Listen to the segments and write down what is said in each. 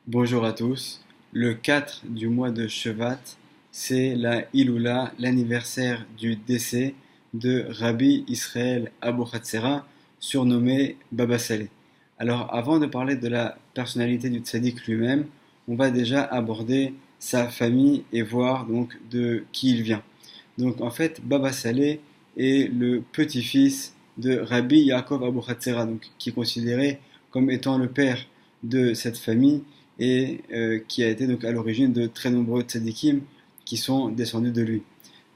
Bonjour à tous. Le 4 du mois de Shevat, c'est la Iloula, l'anniversaire du décès de Rabbi Israël Abu Hatzera, surnommé Baba Saleh. Alors, avant de parler de la personnalité du tzaddik lui-même, on va déjà aborder sa famille et voir donc de qui il vient. Donc, en fait, Baba Saleh est le petit-fils de Rabbi Yaakov Abu Hatzera, donc qui est considéré comme étant le père de cette famille et qui a été donc à l'origine de très nombreux tzadikim qui sont descendus de lui.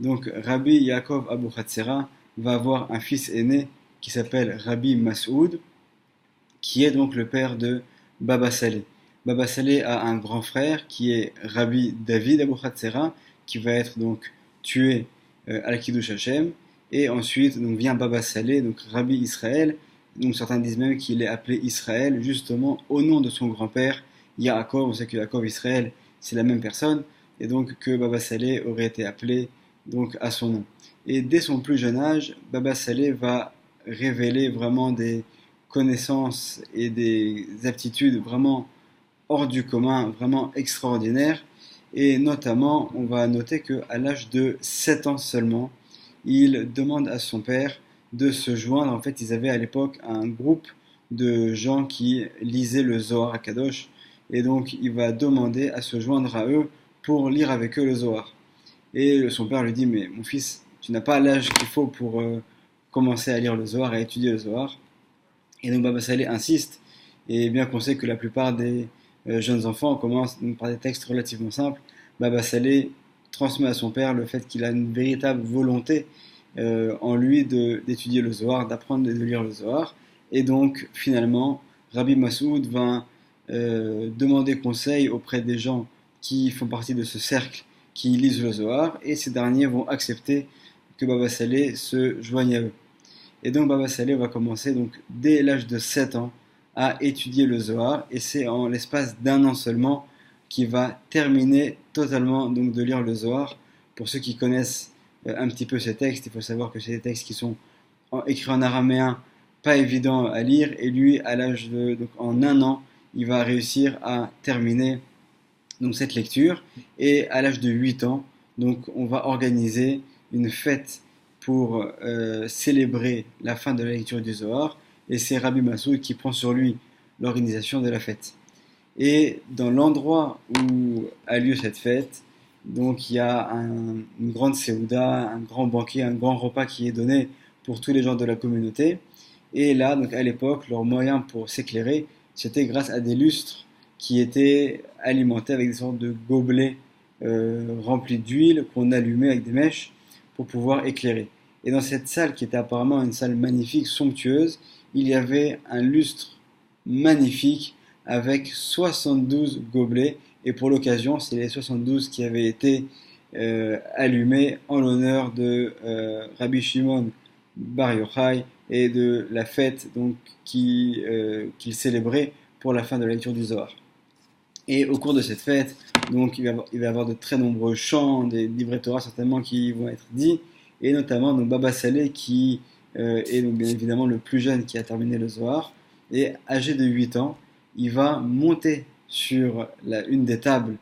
Donc Rabbi Yaakov Abu Hatzera va avoir un fils aîné qui s'appelle Rabbi Masoud, qui est donc le père de Baba Saleh. Baba Saleh a un grand frère qui est Rabbi David Abu Hatzera, qui va être donc tué à la Kiddush Hashem. Et ensuite donc vient Baba Saleh, donc Rabbi Israël. Donc certains disent même qu'il est appelé Israël justement au nom de son grand-père Yaakov. On sait que Yaakov Israël c'est la même personne et donc que Baba Saleh aurait été appelé donc à son nom. Et dès son plus jeune âge, Baba Saleh va révéler vraiment des connaissances et des aptitudes vraiment hors du commun, vraiment extraordinaires. Et notamment, on va noter qu'à l'âge de 7 ans seulement, il demande à son père de se joindre. En fait, ils avaient à l'époque un groupe de gens qui lisaient le Zohar à Kadosh. Et donc, il va demander à se joindre à eux pour lire avec eux le Zohar. Et son père lui dit, mais mon fils, tu n'as pas l'âge qu'il faut pour commencer à lire le Zohar et à étudier le Zohar. Et donc Baba Saleh insiste, et bien qu'on sait que la plupart des jeunes enfants commencent donc par des textes relativement simples, Baba Saleh transmet à son père le fait qu'il a une véritable volonté en lui d'étudier le Zohar, d'apprendre et de lire le Zohar. Et donc finalement, Rabbi Massoud va demander conseil auprès des gens qui font partie de ce cercle qui lisent le Zohar, et ces derniers vont accepter que Baba Saleh se joigne à eux. Et donc Baba Saleh va commencer donc dès l'âge de 7 ans à étudier le Zohar, et c'est en l'espace d'un an seulement qu'il va terminer totalement donc de lire le Zohar. Pour ceux qui connaissent un petit peu ces textes, il faut savoir que c'est des textes qui sont écrits en araméen, pas évidents à lire, et lui à l'âge de donc en un an, il va réussir à terminer donc cette lecture, et à l'âge de 8 ans, donc on va organiser une fête pour célébrer la fin de la lecture du Zohar, et c'est Rabbi Massoud qui prend sur lui l'organisation de la fête. Et dans l'endroit où a lieu cette fête, donc il y a une grande séouda, un grand banquet, un grand repas qui est donné pour tous les gens de la communauté. Et là, donc à l'époque, leur moyen pour s'éclairer, c'était grâce à des lustres qui étaient alimentés avec des sortes de gobelets remplis d'huile qu'on allumait avec des mèches pour pouvoir éclairer. Et dans cette salle, qui était apparemment une salle magnifique, somptueuse, il y avait un lustre magnifique avec 72 gobelets. Et pour l'occasion, c'est les 72 qui avaient été allumés en l'honneur de Rabbi Shimon Bar Yochai et de la fête donc qu'il célébrait pour la fin de la lecture du Zohar. Et au cours de cette fête, donc il va y avoir de très nombreux chants, des livrets Torah certainement qui vont être dits, et notamment donc Baba Saleh qui est donc bien évidemment le plus jeune qui a terminé le Zohar, et âgé de 8 ans, il va monter sur une des tables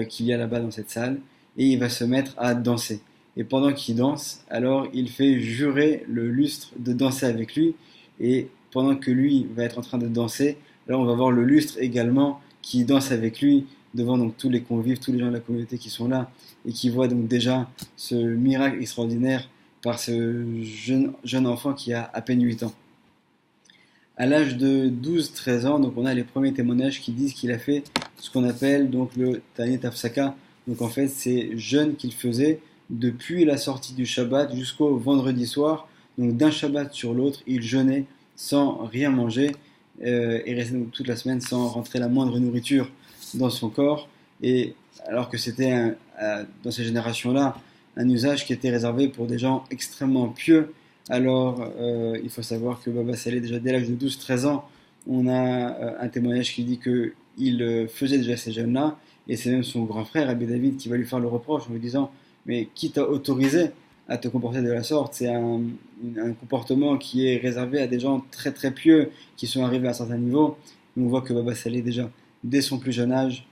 qu'il y a là-bas dans cette salle, et il va se mettre à danser. Et pendant qu'il danse, alors il fait jurer le lustre de danser avec lui, et pendant que lui va être en train de danser, là on va voir le lustre également qui danse avec lui devant donc tous les convives, tous les gens de la communauté qui sont là et qui voient donc déjà ce miracle extraordinaire par ce jeune enfant qui a à peine 8 ans. À l'âge de 12-13 ans, donc on a les premiers témoignages qui disent qu'il a fait ce qu'on appelle donc le Tanit Afsaka. Donc en fait, c'est jeûne qu'il faisait depuis la sortie du Shabbat jusqu'au vendredi soir. Donc d'un Shabbat sur l'autre, il jeûnait sans rien manger et restait donc toute la semaine sans rentrer la moindre nourriture dans son corps. Et alors que c'était dans ces générations-là un usage qui était réservé pour des gens extrêmement pieux, alors il faut savoir que Baba Saleh, déjà dès l'âge de 12-13 ans, on a un témoignage qui dit qu'il faisait déjà ces jeûnes-là, et c'est même son grand frère, Rabbi David, qui va lui faire le reproche en lui disant mais qui t'a autorisé à te comporter de la sorte? C'est un comportement qui est réservé à des gens très très pieux qui sont arrivés à un certain niveau. On voit que Baba Saleh déjà dès son plus jeune âge,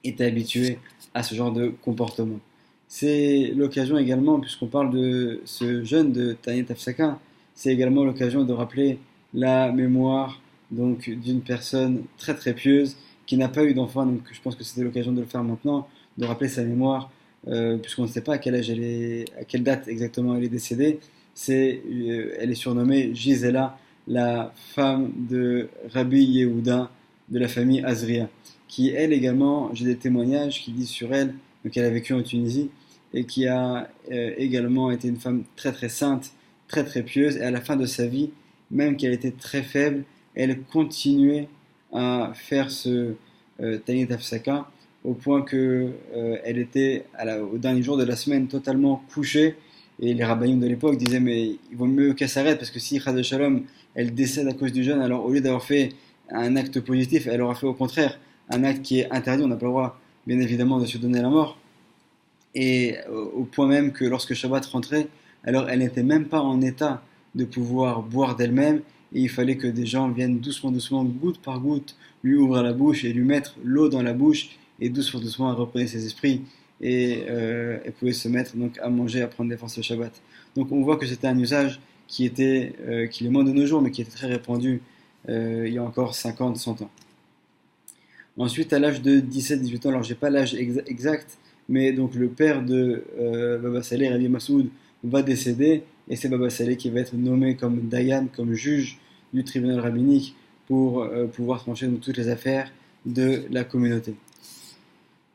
était habitué à ce genre de comportement. C'est l'occasion également, puisqu'on parle de ce jeune de Tanit Afsaka, c'est également l'occasion de rappeler la mémoire donc d'une personne très très pieuse qui n'a pas eu d'enfant, donc je pense que c'était l'occasion de le faire maintenant, de rappeler sa mémoire, puisqu'on ne sait pas à quel âge elle est, à quelle date exactement elle est décédée. Elle est surnommée Gisela, la femme de Rabbi Yehuda de la famille Azria, qui elle également, j'ai des témoignages qui disent sur elle, donc elle a vécu en Tunisie, et qui a également été une femme très très sainte, très très pieuse, et à la fin de sa vie, même qu'elle était très faible, elle continuait à faire ce Tanit Afsaka, au point que elle était au dernier jour de la semaine totalement couchée, et les rabbins de l'époque disaient mais il vaut mieux qu'elle s'arrête, parce que si Chas de Shalom, elle décède à cause du jeûne, alors au lieu d'avoir fait un acte positif, elle aura fait au contraire un acte qui est interdit, on n'a pas le droit bien évidemment de se donner la mort, et au point même que lorsque Shabbat rentrait, alors elle n'était même pas en état de pouvoir boire d'elle-même, et il fallait que des gens viennent doucement, doucement, goutte par goutte, lui ouvrir la bouche et lui mettre l'eau dans la bouche, et doucement, doucement, elle reprenait ses esprits, et elle pouvait se mettre donc à manger, à prendre des forces le Shabbat. Donc on voit que c'était un usage qui est moins de nos jours, mais qui était très répandu il y a encore 50, 100 ans. Ensuite, à l'âge de 17-18 ans, alors j'ai pas l'âge exact, mais donc le père de Baba Saleh, Rabbi Massoud, va décéder, et c'est Baba Saleh qui va être nommé comme Dayan, comme juge du tribunal rabbinique, pour pouvoir trancher dans toutes les affaires de la communauté.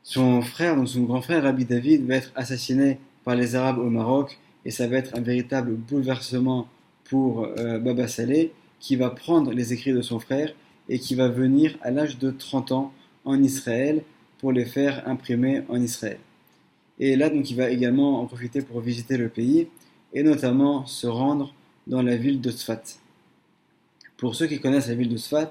Son frère, donc son grand frère, Rabbi David, va être assassiné par les Arabes au Maroc, et ça va être un véritable bouleversement pour Baba Saleh, qui va prendre les écrits de son frère, et qui va venir à l'âge de 30 ans en Israël pour les faire imprimer en Israël. Et là, donc, il va également en profiter pour visiter le pays, et notamment se rendre dans la ville de Tzfat. Pour ceux qui connaissent la ville de Tzfat,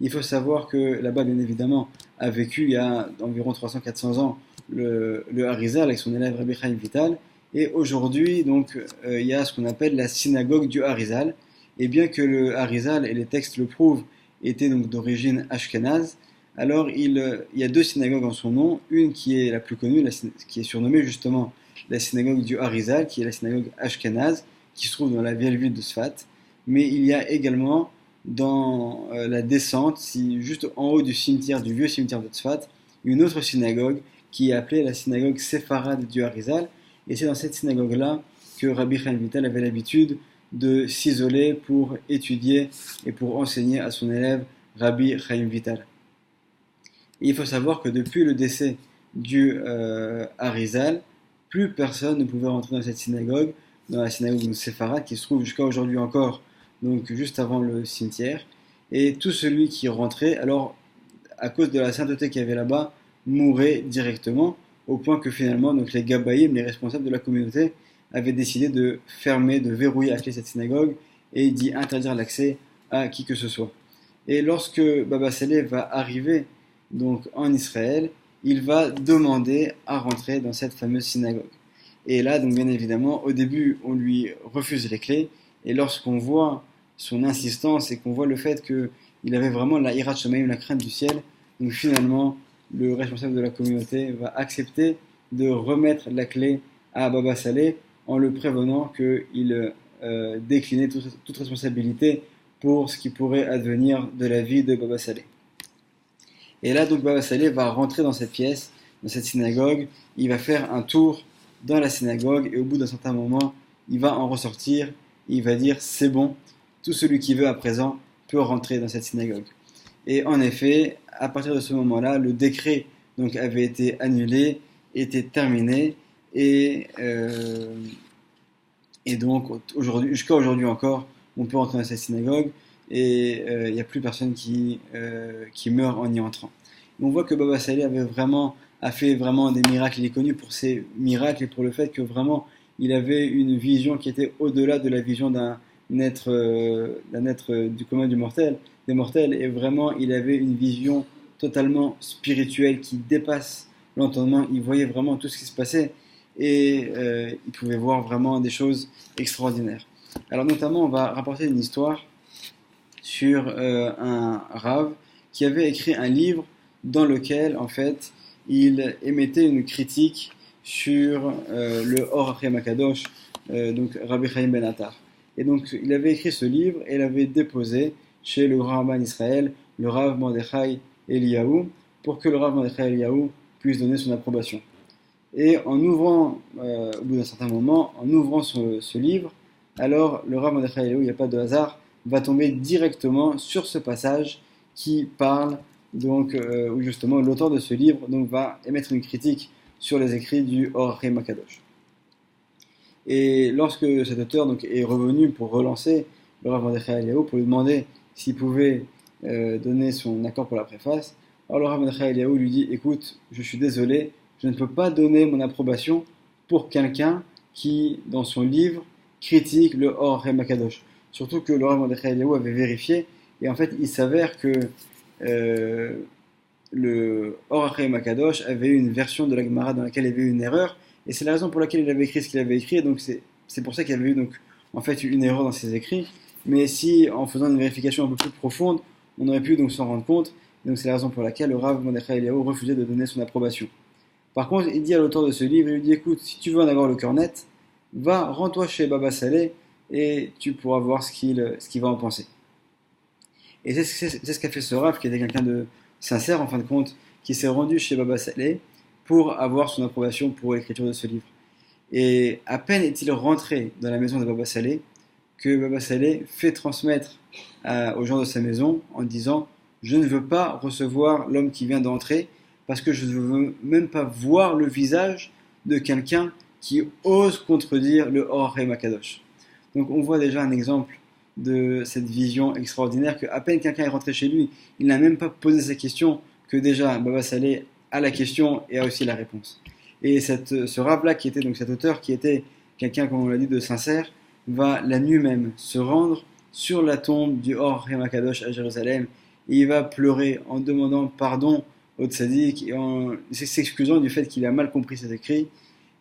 il faut savoir que là-bas, bien évidemment, a vécu il y a environ 300-400 ans le Harizal avec son élève Rabbi Chaim Vital. Et aujourd'hui, donc, il y a ce qu'on appelle la synagogue du Harizal. Et bien que le Harizal, et les textes le prouvent, était donc d'origine ashkénaze, alors il y a deux synagogues en son nom. Une qui est la plus connue, qui est surnommée justement la synagogue du Harizal, qui est la synagogue ashkénaze, qui se trouve dans la vieille ville de Sfat. Mais il y a également dans la descente, juste en haut du cimetière, du vieux cimetière de Tzfat, une autre synagogue qui est appelée la synagogue séfarade du Harizal. Et c'est dans cette synagogue-là que Rabbi Chaim Vital avait l'habitude de s'isoler pour étudier et pour enseigner à son élève Rabbi Chaim Vital. Et il faut savoir que depuis le décès du Harizal, plus personne ne pouvait rentrer dans cette synagogue, dans la synagogue séfarade qui se trouve jusqu'à aujourd'hui encore, donc juste avant le cimetière. Et tout celui qui rentrait, alors à cause de la sainteté qu'il y avait là-bas, mourait directement, au point que finalement donc les Gabaïm, les responsables de la communauté, avaient décidé de fermer, de verrouiller à clé cette synagogue et d'y interdire l'accès à qui que ce soit. Et lorsque Baba Saleh va arriver donc en Israël, il va demander à rentrer dans cette fameuse synagogue. Et là, donc bien évidemment, au début, on lui refuse les clés, et lorsqu'on voit son insistance et qu'on voit le fait qu'il avait vraiment la hirat shamayim, la crainte du ciel, donc finalement, le responsable de la communauté va accepter de remettre la clé à Baba Saleh en le prévenant qu'il déclinait toute responsabilité pour ce qui pourrait advenir de la vie de Baba Saleh. Et là, donc, Baba Saleh va rentrer dans cette pièce, dans cette synagogue, il va faire un tour dans la synagogue, et au bout d'un certain moment, il va en ressortir, il va dire, c'est bon, tout celui qui veut à présent peut rentrer dans cette synagogue. Et en effet, à partir de ce moment-là, le décret donc, avait été annulé, était terminé, et donc, jusqu'à aujourd'hui encore, on peut entrer dans cette synagogue, et il n'y a plus personne qui meurt en y entrant. Et on voit que Baba Saleh a fait vraiment des miracles. Il est connu pour ses miracles et pour le fait que vraiment, il avait une vision qui était au-delà de la vision d'un être du commun des mortels, et vraiment, il avait une vision totalement spirituelle qui dépasse l'entendement. Il voyait vraiment tout ce qui se passait, et il pouvait voir vraiment des choses extraordinaires. Alors notamment, on va rapporter une histoire sur un Rav qui avait écrit un livre dans lequel en fait il émettait une critique sur le Or Hachaim Akadosh, donc Rabbi Chaim Ben Attar. Et donc il avait écrit ce livre et l'avait déposé chez le grand Rabbin d'Israël, le Rav Mordechai Eliyahu, pour que le Rav Mordechai Eliyahu puisse donner son approbation. Et en ouvrant, au bout d'un certain moment, en ouvrant ce livre, alors le Rav Mordechai Eliyahu, il n'y a pas de hasard, va tomber directement sur ce passage qui parle, donc, où justement l'auteur de ce livre donc, va émettre une critique sur les écrits du Or Hachaim Akadosh. Et lorsque cet auteur donc, est revenu pour relancer le Rav Mordechai Eliyahu, pour lui demander s'il pouvait donner son accord pour la préface, alors le Rav Mordechai Eliyahu lui dit: écoute, je suis désolé, je ne peux pas donner mon approbation pour quelqu'un qui, dans son livre, critique le Or Hachaim Akadosh. Surtout que le Rav Mordechai Eliyahu avait vérifié, et en fait, il s'avère que le Or Hachaim Akadosh avait une version de la Gemara dans laquelle il y avait eu une erreur, et c'est la raison pour laquelle il avait écrit ce qu'il avait écrit, et donc c'est pour ça qu'il y avait eu donc, en fait, une erreur dans ses écrits. Mais si, en faisant une vérification un peu plus profonde, on aurait pu donc s'en rendre compte, et donc c'est la raison pour laquelle le Rav Mordechai Eliyahu refusait de donner son approbation. Par contre, il dit à l'auteur de ce livre, il lui dit: écoute, si tu veux en avoir le cœur net, rends-toi chez Baba Saleh, et tu pourras voir ce qu'il va en penser. Et c'est ce qu'a fait ce Rav, qui était quelqu'un de sincère en fin de compte, qui s'est rendu chez Baba Saleh pour avoir son approbation pour l'écriture de ce livre. Et à peine est-il rentré dans la maison de Baba Saleh que Baba Saleh fait transmettre aux gens de sa maison en disant: je ne veux pas recevoir l'homme qui vient d'entrer parce que je ne veux même pas voir le visage de quelqu'un qui ose contredire le Or Hachaim Akadosh. Donc on voit déjà un exemple de cette vision extraordinaire qu'à peine quelqu'un est rentré chez lui, il n'a même pas posé sa question, que déjà Baba Saleh a la question et a aussi la réponse. Et ce Rav-là, qui était donc cet auteur, qui était quelqu'un, comme on l'a dit, de sincère, va la nuit même se rendre sur la tombe du Or Hachaim Akadosh à Jérusalem, et il va pleurer en demandant pardon au tzaddik et en s'excusant du fait qu'il a mal compris ses écrits.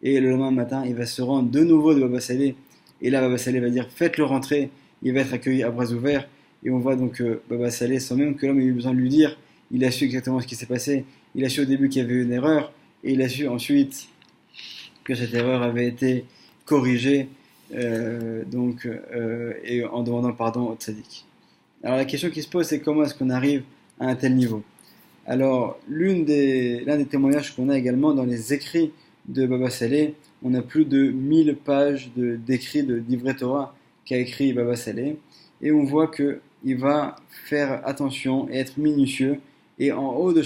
Et le lendemain matin, il va se rendre de nouveau de Baba Saleh, et là Baba Saleh va dire: faites-le rentrer. Il va être accueilli à bras ouverts, et on voit donc Baba Saleh, sans même que l'homme ait eu besoin de lui dire, il a su exactement ce qui s'est passé. Il a su au début qu'il y avait eu une erreur, et il a su ensuite que cette erreur avait été corrigée, et en demandant pardon au tzaddik. Alors la question qui se pose, c'est comment est-ce qu'on arrive à un tel niveau? Alors l'un des témoignages qu'on a également dans les écrits de Baba Saleh, on a plus de 1000 pages d'écrits de d'Ivrei Torah qu'a écrit Baba Saleh, et on voit qu'il va faire attention et être minutieux, et en haut de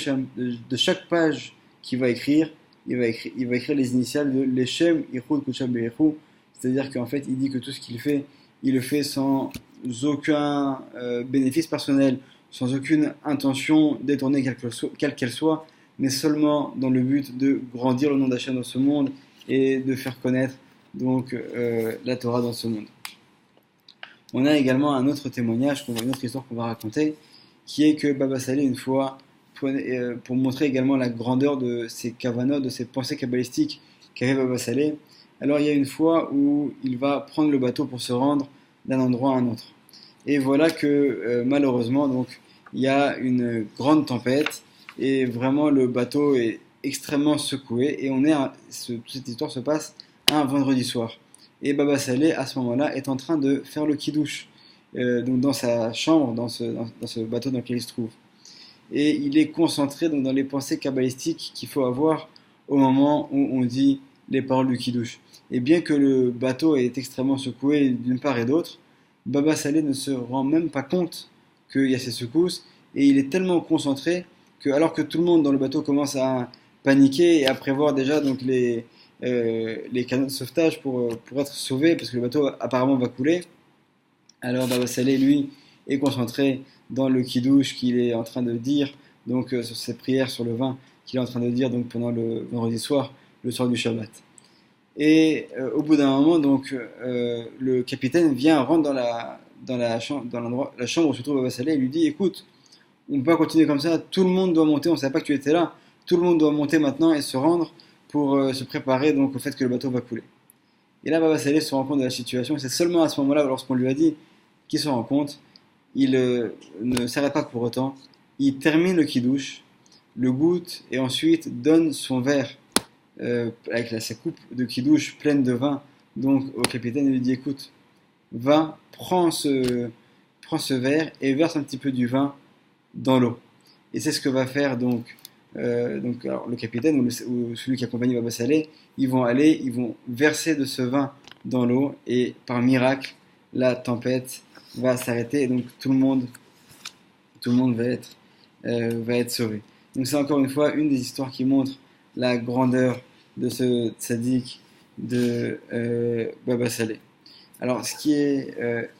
chaque page qu'il va écrire, il va écrire les initiales de Leshem Ichud Kudsha Be'echu, c'est-à-dire qu'en fait il dit que tout ce qu'il fait, il le fait sans aucun bénéfice personnel, sans aucune intention détournée quelle qu'elle soit, mais seulement dans le but de grandir le nom d'Hachem dans ce monde et de faire connaître donc la Torah dans ce monde. On a également un autre témoignage, une autre histoire qu'on va raconter, qui est que Baba Saleh, une fois, pour montrer également la grandeur de ses kavanot, de ses pensées kabbalistiques qu'avait Baba Saleh, alors il y a une fois où il va prendre le bateau pour se rendre d'un endroit à un autre. Et voilà que malheureusement, donc, il y a une grande tempête, et vraiment le bateau est extrêmement secoué, et cette histoire se passe un vendredi soir. Et Baba Saleh, à ce moment-là, est en train de faire le kiddush, donc dans sa chambre, dans ce bateau dans lequel il se trouve. Et il est concentré donc, dans les pensées kabbalistiques qu'il faut avoir au moment où on dit les paroles du kiddush. Et bien que le bateau est extrêmement secoué d'une part et d'autre, Baba Saleh ne se rend même pas compte qu'il y a ces secousses, et il est tellement concentré que, alors que tout le monde dans le bateau commence à paniquer et à prévoir déjà donc les canots de sauvetage pour être sauvé, parce que le bateau apparemment va couler, alors Baba Saleh, lui, est concentré dans le kiddush qu'il est en train de dire, donc sur ses prières sur le vin qu'il est en train de dire donc pendant le vendredi soir, le soir du Shabbat. Et au bout d'un moment, donc, le capitaine rentre dans la chambre où se trouve Baba Saleh, et lui dit: écoute, on ne peut pas continuer comme ça, tout le monde doit monter, on ne savait pas que tu étais là, tout le monde doit monter maintenant et se rendre pour se préparer donc, au fait que le bateau va couler. Et là, Baba Saleh se rend compte de la situation, et c'est seulement à ce moment-là, lorsqu'on lui a dit qu'il se rend compte, il ne s'arrête pas pour autant, il termine le kiddush, le goûte et ensuite donne son verre avec sa coupe de kidouche pleine de vin. Donc au capitaine, il lui dit écoute, va, prends ce verre et verse un petit peu du vin dans l'eau. Et c'est ce que va faire donc alors, le capitaine ou celui qui accompagne Baba Saleh, ils vont verser de ce vin dans l'eau et par miracle, la tempête va s'arrêter et donc tout le monde va être sauvé. Donc c'est encore une fois une des histoires qui montre la grandeur de ce tzaddik de Baba Saleh. Alors ce qui est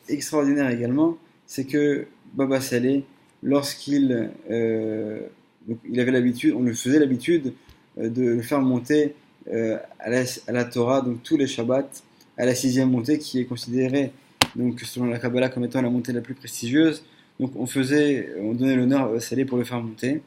extraordinaire également, c'est que Baba Saleh, lorsqu'il il avait l'habitude, on lui faisait l'habitude de le faire monter à la Torah, donc tous les Shabbats, à la sixième montée, qui est considérée, donc selon la Kabbalah, comme étant la montée la plus prestigieuse. Donc on donnait l'honneur à Baba Saleh pour le faire monter.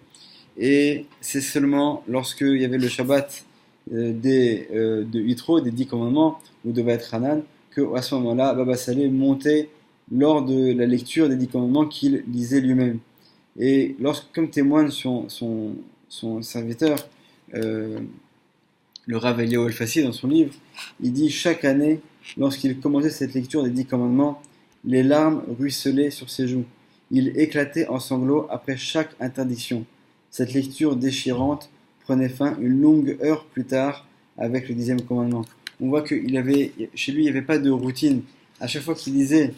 Et c'est seulement lorsqu'il y avait le Shabbat de Yitro, des 10 commandements, ou de Va'et Hanan, qu'à ce moment-là, Baba Saleh montait lors de la lecture des 10 commandements qu'il lisait lui-même. Et comme témoigne son serviteur, le Rav Eliyahu El-Fassi, dans son livre, il dit chaque année, lorsqu'il commençait cette lecture des 10 commandements, les larmes ruisselaient sur ses joues. Il éclatait en sanglots après chaque interdiction. Cette lecture déchirante prenait fin une longue heure plus tard avec le 10e commandement. On voit que chez lui, il n'y avait pas de routine. À chaque fois qu'il lisait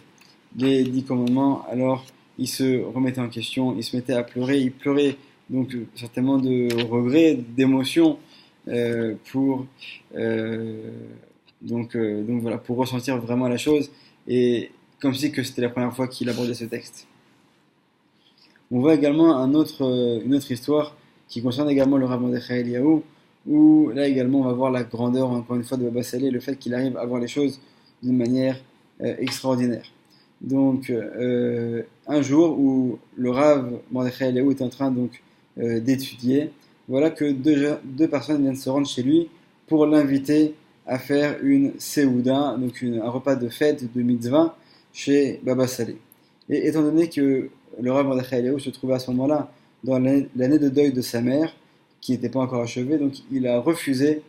les 10 commandements, alors il se remettait en question, il se mettait à pleurer, il pleurait donc certainement de regret, d'émotion pour donc voilà, pour ressentir vraiment la chose et comme si que c'était la première fois qu'il abordait ce texte. On voit également une autre histoire qui concerne également le Rav Mordechai Eliyahu, où là également on va voir la grandeur encore une fois de Baba Saleh, le fait qu'il arrive à voir les choses d'une manière extraordinaire. Donc un jour où le Rav Mordechai Eliyahu est en train donc d'étudier, voilà que deux personnes viennent se rendre chez lui pour l'inviter à faire une Seouda, donc un repas de fête de mitzvah chez Baba Saleh. Et étant donné que le Rav Mordechai Eliyahu se trouvait à ce moment-là dans l'année de deuil de sa mère, qui n'était pas encore achevée, donc il a refusé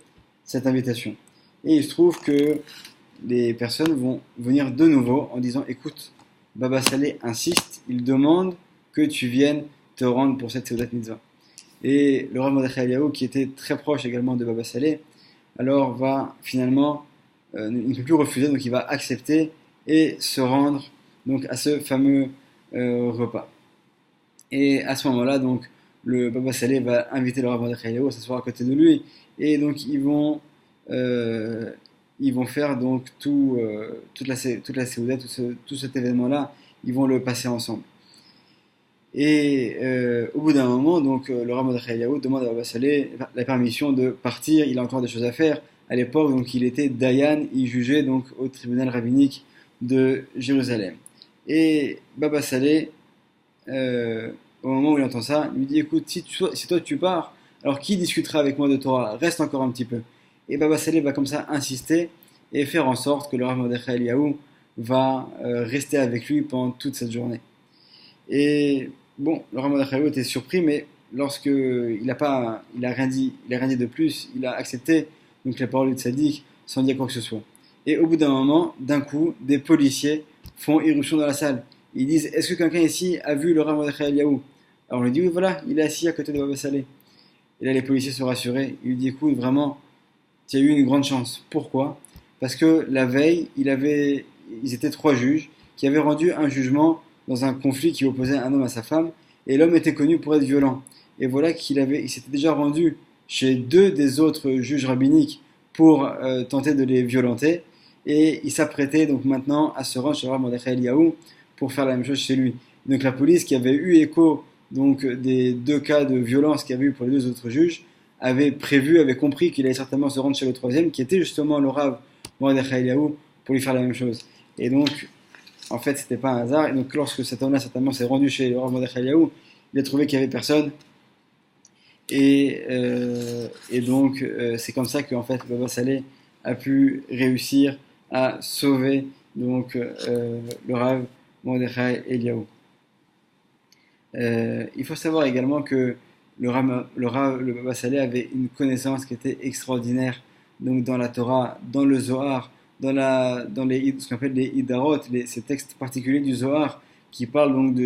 cette invitation. Et il se trouve que les personnes vont venir de nouveau en disant écoute, Baba Saleh insiste, il demande que tu viennes te rendre pour cette Seudat Mitzvah. Et le Rav Mordechai Eliyahu, qui était très proche également de Baba Saleh, alors va finalement, il ne peut plus refuser, donc il va accepter et se rendre donc à ce fameux repas. Et à ce moment-là, donc, le Baba Saleh va inviter le Rav Mordechai Eliyahu à s'asseoir à côté de lui, et donc ils vont faire donc toute la Séouda, tout cet événement-là, ils vont le passer ensemble. Et au bout d'un moment, donc, le Rav Mordechai Eliyahu demande à Baba Saleh la permission de partir, il a encore des choses à faire. À l'époque, donc, il était Dayan, il jugeait donc au tribunal rabbinique de Jérusalem. Et Baba Saleh, au moment où il entend ça, il lui dit écoute, si toi tu pars, alors qui discutera avec moi de Torah? Reste encore un petit peu. Et Baba Saleh va comme ça insister et faire en sorte que le Rav Mordechai Eliyahu va rester avec lui pendant toute cette journée. Et bon, le Rav Mordechai Eliyahu était surpris, mais il a rien dit de plus, il a accepté donc la parole du tzaddik sans dire quoi que ce soit. Et au bout d'un moment, d'un coup, des policiers font irruption dans la salle. Ils disent est-ce que quelqu'un ici a vu le Rav Mordechai Eliyahu? Alors on lui dit oui, voilà, il est assis à côté de Baba Saleh. Et là les policiers sont rassurés, ils lui disent écoute, vraiment, tu as eu une grande chance. Pourquoi? Parce que la veille, ils étaient 3 juges qui avaient rendu un jugement dans un conflit qui opposait un homme à sa femme, et l'homme était connu pour être violent. Et voilà il s'était déjà rendu chez 2 des autres juges rabbiniques pour tenter de les violenter, et il s'apprêtait donc maintenant à se rendre chez Rav Mordechai Eliyahu pour faire la même chose chez lui. Donc la police qui avait eu écho donc des 2 cas de violence qu'il y avait eu pour les 2 autres juges avait compris qu'il allait certainement se rendre chez le 3e qui était justement le Rav Mordechai Eliyahu pour lui faire la même chose. Et donc en fait c'était pas un hasard, et donc lorsque cet homme-là certainement s'est rendu chez le Rav Mordechai Eliyahu, il a trouvé qu'il n'y avait personne, et donc c'est comme ça qu'en fait Baba Saleh a pu réussir à sauver donc le Rav Mordechai Eliyahu. Il faut savoir également que le Baba Saleh avait une connaissance qui était extraordinaire, donc dans la Torah, dans le Zohar, ce qu'on appelle les Idarot, ces textes particuliers du Zohar, qui parlent donc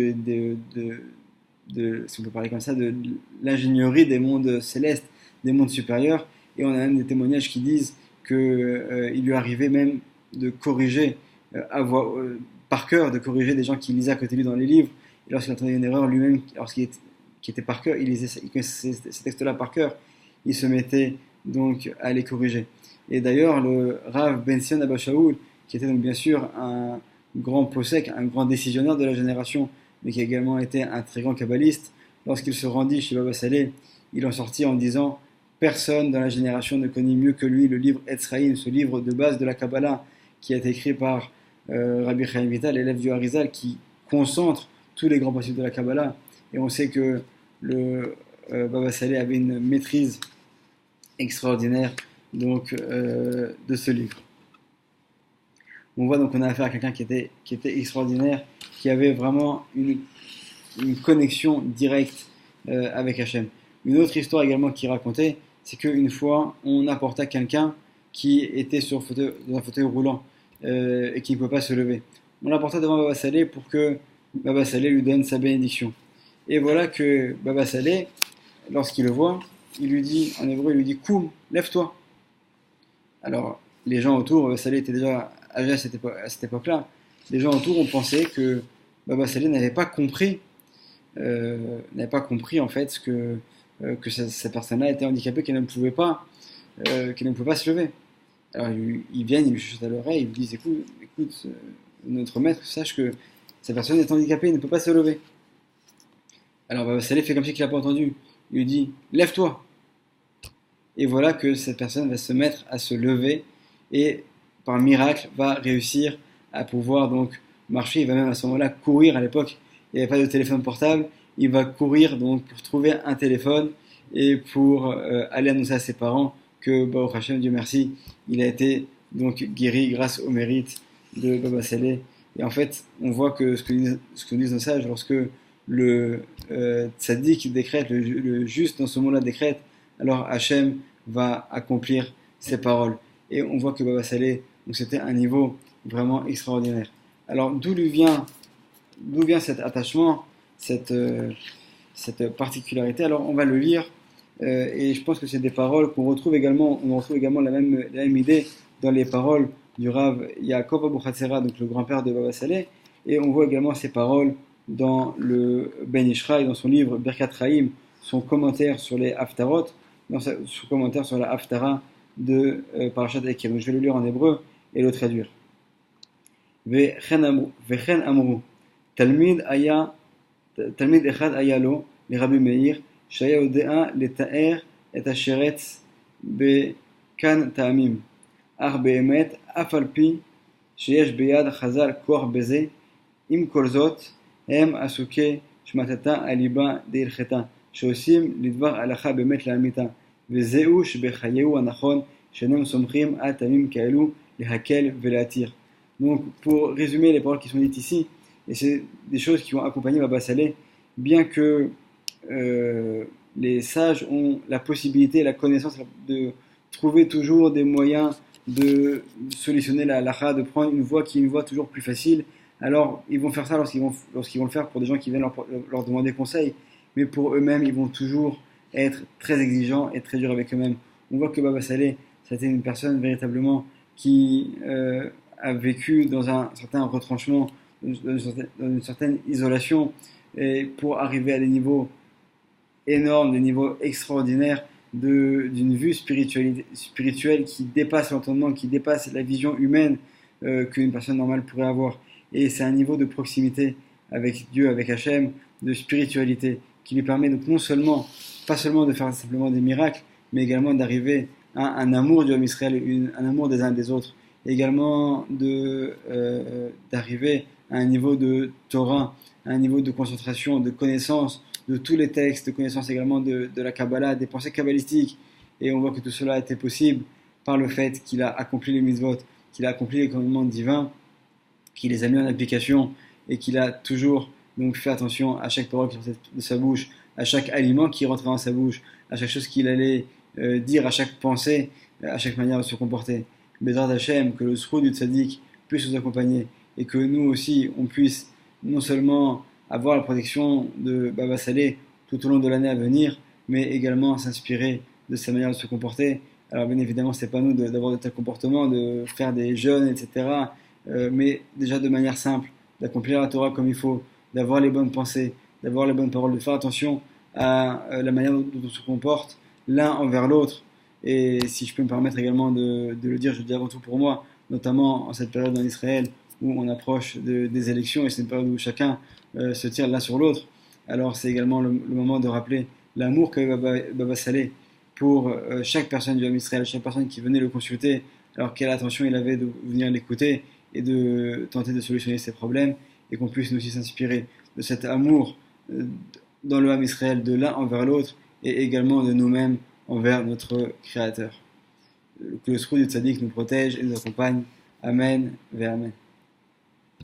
si on peut parler comme ça, de l'ingénierie des mondes célestes, des mondes supérieurs. Et on a même des témoignages qui disent qu'il lui arrivait même de corriger par cœur, de corriger des gens qui lisaient à côté de lui dans les livres. Et lorsqu'il entendait une erreur, lui-même, qui était par cœur, il connaissait ces textes-là par cœur, il se mettait donc à les corriger. Et d'ailleurs, le Rav Ben Sion Abba Shaul, qui était donc bien sûr un grand possèque, un grand décisionnaire de la génération, mais qui a également été un très grand kabbaliste, lorsqu'il se rendit chez Baba Saleh, il en sortit en disant: personne dans la génération ne connaît mieux que lui le livre Etzraïm, ce livre de base de la Kabbalah, qui a été écrit par Rabbi Chaim Vital, l'élève du Harizal, qui concentre tous les grands principes de la Kabbalah. Et on sait que le Baba Saleh avait une maîtrise extraordinaire donc, de ce livre. On voit donc qu'on a affaire à quelqu'un qui était extraordinaire, qui avait vraiment une connexion directe avec Hachem. Une autre histoire également qui racontait, c'est qu'une fois, on apporta quelqu'un qui était dans un fauteuil roulant et qui ne pouvait pas se lever. On l'apporta devant Baba Saleh pour que Baba Saleh lui donne sa bénédiction. Et voilà que Baba Saleh, lorsqu'il le voit, il lui dit, en hébreu, il lui dit: Koum, lève-toi. Alors, les gens autour, Baba Saleh était déjà âgé à cette époque-là, les gens autour ont pensé que Baba Saleh n'avait pas compris en fait que cette personne-là était handicapée, qu'elle ne pouvait pas se lever. Alors ils viennent, ils lui chuchotent à l'oreille, ils lui disent: écoute, notre maître, sache que cette personne est handicapée, elle ne peut pas se lever. Alors Baba Saleh fait comme si il n'a pas entendu. Il lui dit: lève-toi. Et voilà que cette personne va se mettre à se lever et par miracle va réussir à pouvoir donc marcher. Il va même à ce moment-là courir. À l'époque, il n'y avait pas de téléphone portable. Il va courir donc pour trouver un téléphone et pour aller annoncer à ses parents que Baruch Hashem, Dieu merci, il a été donc guéri grâce au mérite de Baba Saleh. Et en fait, on voit que ce que disent nos sages, lorsque le tzaddik décrète, le juste dans ce monde-là décrète, alors Hachem va accomplir ses paroles. Et on voit que Baba Saleh, donc c'était un niveau vraiment extraordinaire. Alors d'où vient cet attachement, cette particularité? Alors on va le lire, et je pense que c'est des paroles qu'on retrouve également, la même idée dans les paroles du Rav Yaakov Abuchatzera, donc le grand-père de Baba Saleh, et on voit également ces paroles dans le Ben Ishraï, dans son livre Birkat Chaim, son commentaire sur les Haftarot, son commentaire sur la Haftara de Parashat Ekev. Donc je vais le lire en hébreu et le traduire. Vechen amru, Talmid echad aya lo, לרבי מאיר, שהיה יודע לתאר את השרץ בכאן טעמים, אך באמת, אף על פי שיש ביד החז"ל כוח בזה, עם כל זאת, הם עסוקי שמטתה הליבה דהלכתה, שעושים לדבר הלכה באמת לאמיתה, וזהו שבחייהו הנכון, שאינם סומכים על טעמים כאלו להקל ולהתיר. Donc, pour résumer les paroles qui sont dites ici, et c'est des choses qui ont accompagné Baba Saleh, bien que les sages ont la possibilité, la connaissance de trouver toujours des moyens de solutionner la halakha, de prendre une voie qui est une voie toujours plus facile. Alors ils vont faire ça lorsqu'ils vont le faire pour des gens qui viennent leur demander conseil, mais pour eux-mêmes ils vont toujours être très exigeants et très durs avec eux-mêmes. On voit que Baba Saleh, c'était une personne véritablement qui a vécu dans un certain retranchement, dans une certaine isolation, et pour arriver à des niveaux énorme, des niveaux extraordinaires d'une vue spirituelle qui dépasse l'entendement, qui dépasse la vision humaine qu'une personne normale pourrait avoir. Et c'est un niveau de proximité avec Dieu, avec Hachem, de spiritualité, qui lui permet donc pas seulement de faire simplement des miracles, mais également d'arriver à un amour du homme Israël, un amour des uns et des autres, et également d'arriver à un niveau de Torah, à un niveau de concentration, de connaissance, de tous les textes, de connaissance également de la Kabbalah, des pensées kabbalistiques. Et on voit que tout cela a été possible par le fait qu'il a accompli les mitzvot, qu'il a accompli les commandements divins, qu'il les a mis en application et qu'il a toujours donc fait attention à chaque parole qui sortait de sa bouche, à chaque aliment qui rentrait dans sa bouche, à chaque chose qu'il allait dire, à chaque pensée, à chaque manière de se comporter. Bézard Hachem, que le sroud du tzaddik puisse nous accompagner et que nous aussi, on puisse non seulement avoir la protection de Baba Salé tout au long de l'année à venir, mais également s'inspirer de sa manière de se comporter. Alors bien évidemment, c'est pas nous d'avoir de tels comportements, de faire des jeûnes, etc. Mais déjà de manière simple, d'accomplir la Torah comme il faut, d'avoir les bonnes pensées, d'avoir les bonnes paroles, de faire attention à la manière dont on se comporte l'un envers l'autre. Et si je peux me permettre également de le dire, je le dis avant tout pour moi, notamment en cette période en Israël où on approche des élections et c'est une période où chacun se tire l'un sur l'autre. Alors c'est également le moment de rappeler l'amour qu'avait Baba Salé pour chaque personne du Ham Israël, chaque personne qui venait le consulter, alors quelle attention il avait de venir l'écouter et de tenter de solutionner ses problèmes, et qu'on puisse nous aussi s'inspirer de cet amour dans le Ham Israël de l'un envers l'autre, et également de nous-mêmes envers notre Créateur. Que le Sroud du Tzaddik nous protège et nous accompagne. Amen, ve Amen.